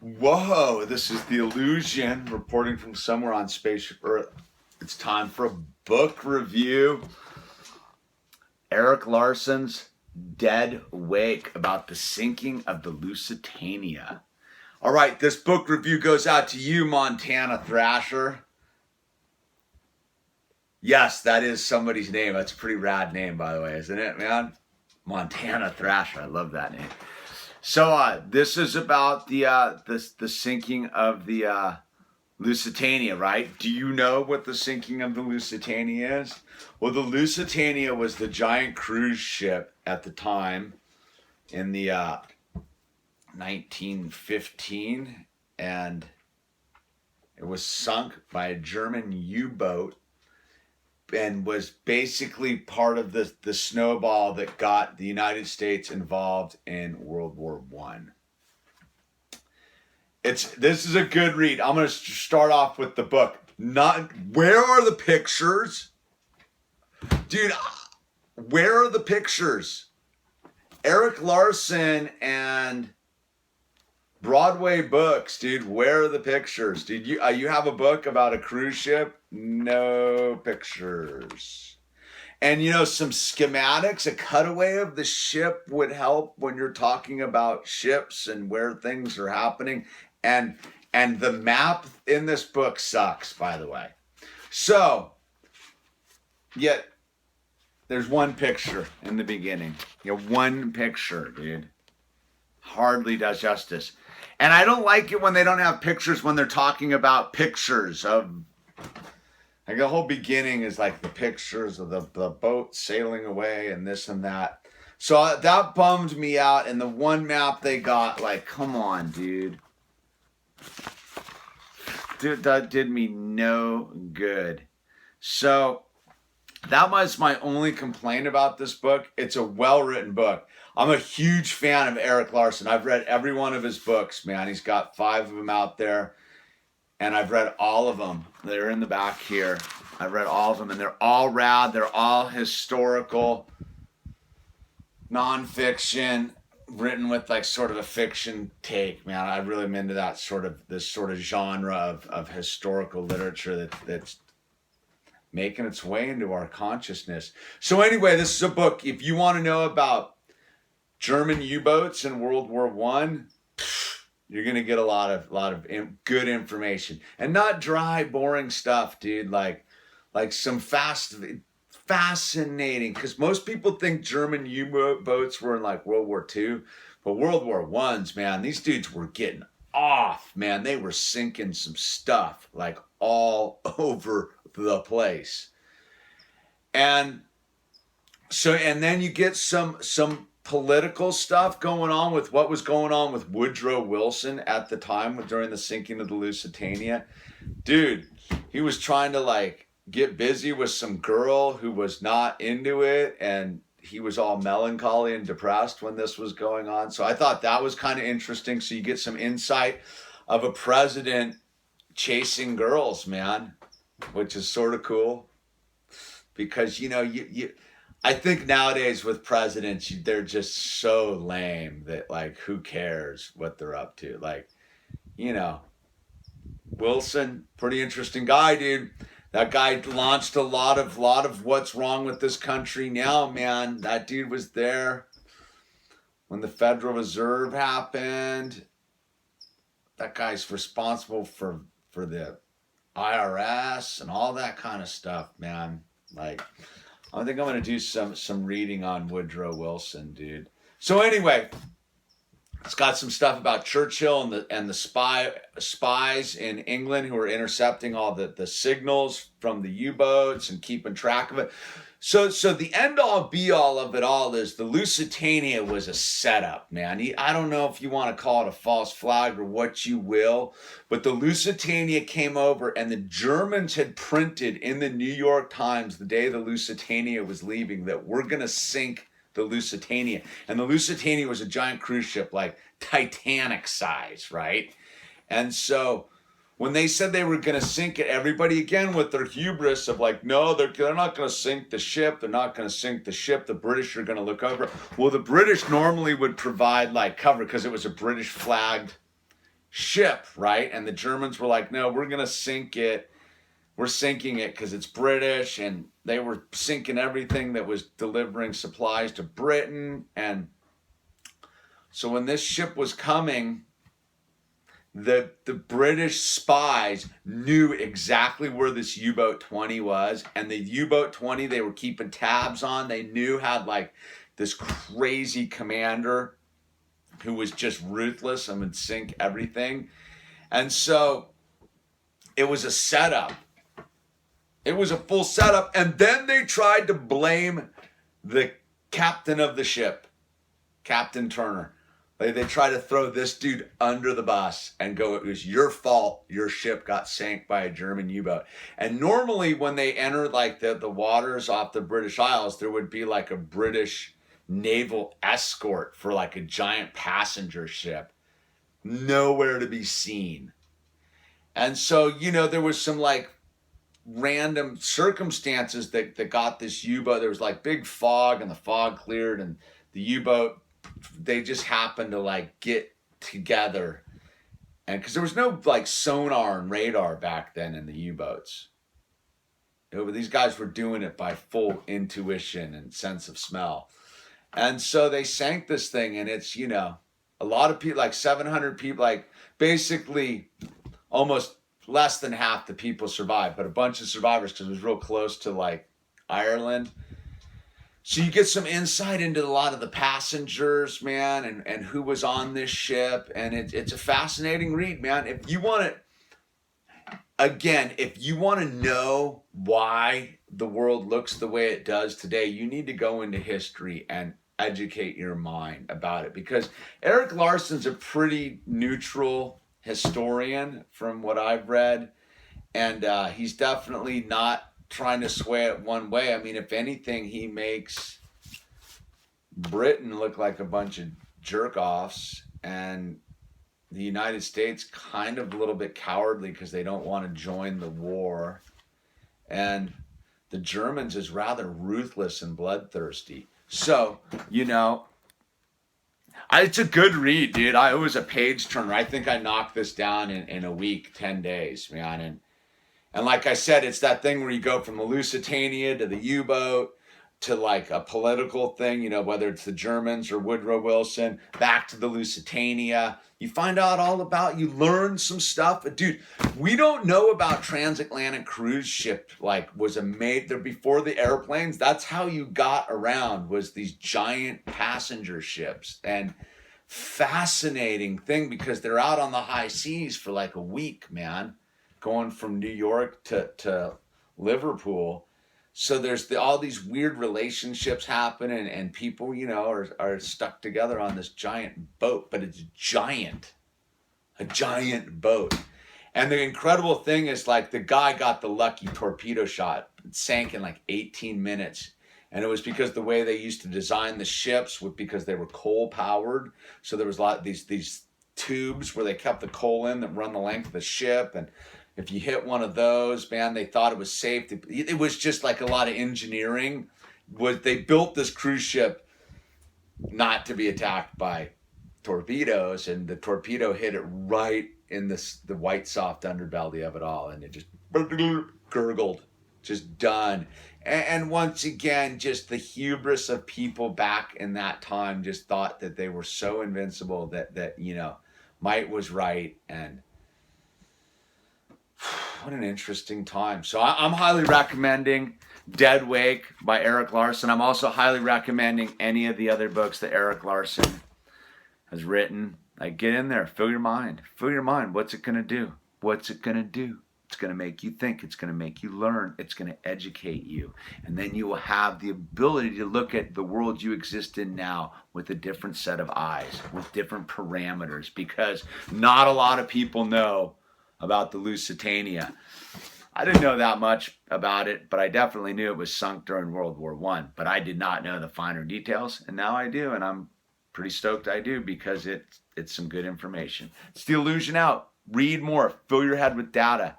Whoa, this is The Illusion reporting from somewhere on Spaceship Earth. It's time for a book review. Erick Larson's Dead Wake about the sinking of the Lusitania. All right, this book review goes out to you, Montana Thrasher. Yes, that is somebody's name. That's a pretty rad name, by the way, isn't it, man? Montana Thrasher. I love that name. So this is about the sinking of the Lusitania, right? Do you know what the sinking of the Lusitania is? Well, the Lusitania was the giant cruise ship at the time in the 1915, and it was sunk by a German U-boat and was basically part of the snowball that got the United States involved in World War I. This is a good read. I'm going to start off with the book. Where are the pictures? Dude, where are the pictures? Erick Larson and Broadway Books, dude, where are the pictures? Dude, you have a book about a cruise ship? No pictures. And some schematics, a cutaway of the ship would help when you're talking about ships and where things are happening. And the map in this book sucks, by the way. So, yet there's one picture in the beginning. One picture, dude. Hardly does justice. And I don't like it when they don't have pictures when they're talking about pictures of, like, the whole beginning is like the pictures of the boat sailing away and this and that. So that bummed me out. And the one map they got, like, come on, dude. Dude, that did me no good. So that was my only complaint about this book. It's a well-written book. I'm a huge fan of Erick Larson. I've read every one of his books, man. He's got 5 of them out there, and I've read all of them. They're in the back here. I've read all of them, and they're all rad. They're all historical, nonfiction, written with like sort of a fiction take, man. I really am into that this sort of genre of historical literature that's making its way into our consciousness. So anyway, this is a book. If you want to know about German U-boats in World War I, you're going to get a lot of good information. And not dry, boring stuff, dude. Like some fascinating, because most people think German U-boats were in like World War II. But World War I's, man, these dudes were getting off, man. They were sinking some stuff like all over the place. And then you get some political stuff going on with what was going on with Woodrow Wilson at the time during the sinking of the Lusitania. Dude, he was trying to like get busy with some girl who was not into it, and he was all melancholy and depressed when this was going on. So I thought that was kind of interesting. So you get some insight of a president chasing girls, man, which is sort of cool. Because, I think nowadays with presidents, they're just so lame that, like, who cares what they're up to? Like, Wilson, pretty interesting guy, dude. That guy launched a lot of what's wrong with this country now, man. That dude was there when the Federal Reserve happened. That guy's responsible for the IRS and all that kind of stuff, man. Like, I think I'm going to do some reading on Woodrow Wilson, dude. So anyway, it's got some stuff about Churchill and the spies in England who were intercepting all the signals from the U-boats and keeping track of it. So the end-all, be-all of it all is the Lusitania was a setup, man. I don't know if you want to call it a false flag or what you will, but the Lusitania came over, and the Germans had printed in the New York Times the day the Lusitania was leaving that we're going to sink the Lusitania. And the Lusitania was a giant cruise ship, like Titanic size, right? And so when they said they were going to sink it, everybody, again, with their hubris of like, no, they're not going to sink the ship. They're not going to sink the ship. The British are going to look over. Well, the British normally would provide like cover because it was a British flagged ship, right? And the Germans were like, no, we're going to sink it. We're sinking it because it's British, and they were sinking everything that was delivering supplies to Britain. And so when this ship was coming, the British spies knew exactly where this U-boat 20 was, and the U-boat 20 they were keeping tabs on, they knew had like this crazy commander who was just ruthless and would sink everything. And so it was a setup. It was a full setup. And then they tried to blame the captain of the ship, Captain Turner. They tried to throw this dude under the bus and go, it was your fault your ship got sank by a German U-boat. And normally when they enter like the waters off the British Isles, there would be like a British naval escort for like a giant passenger ship. Nowhere to be seen. And so, you know, there was some like random circumstances that got this U-boat. There was like big fog, and the fog cleared, and the U-boat, they just happened to like get together. And because there was no like sonar and radar back then in the U-boats. These guys were doing it by full intuition and sense of smell. And so they sank this thing, and it's, you know, a lot of people, like 700 people, like basically almost less than half the people survived, but a bunch of survivors because it was real close to like Ireland. So you get some insight into a lot of the passengers, man, and who was on this ship. And it's a fascinating read, man. If you want to, again, if you want to know why the world looks the way it does today, you need to go into history and educate your mind about it. Because Erick Larson's a pretty neutral historian from what I've read. And he's definitely not trying to sway it one way. I mean, if anything, he makes Britain look like a bunch of jerk-offs, and the United States kind of a little bit cowardly because they don't want to join the war. And the Germans is rather ruthless and bloodthirsty. So, you know, it's a good read, dude. It was a page turner. I think I knocked this down in a week, 10 days, man. And like I said, it's that thing where you go from the Lusitania to the U-boat to like a political thing, you know, whether it's the Germans or Woodrow Wilson, back to the Lusitania. You find out all about, you learn some stuff. Dude, we don't know about transatlantic cruise ship, like was made there before the airplanes. That's how you got around, was these giant passenger ships. And fascinating thing because they're out on the high seas for like a week, man. Going from New York to Liverpool. So there's all these weird relationships happen, and people, you know, are stuck together on this giant boat, but it's giant, a giant boat. And the incredible thing is, like, the guy got the lucky torpedo shot. It sank in like 18 minutes. And it was because the way they used to design the ships was because they were coal powered. So there was a lot of these tubes where they kept the coal in that run the length of the ship. And if you hit one of those, man, they thought it was safe. It was just like a lot of engineering. They built this cruise ship not to be attacked by torpedoes, and the torpedo hit it right in the white soft underbelly of it all, and it just gurgled, just done. And once again, just the hubris of people back in that time just thought that they were so invincible that you know, might was right. And what an interesting time. So I'm highly recommending Dead Wake by Erick Larson. I'm also highly recommending any of the other books that Erick Larson has written. Like, get in there, fill your mind. Fill your mind. What's it going to do? What's it going to do? It's going to make you think. It's going to make you learn. It's going to educate you. And then you will have the ability to look at the world you exist in now with a different set of eyes, with different parameters, because not a lot of people know about the Lusitania. I didn't know that much about it, but I definitely knew it was sunk during World War I. But I did not know the finer details, and now I do, and I'm pretty stoked I do, because it's some good information. It's The Illusion out. Read more. Fill your head with data.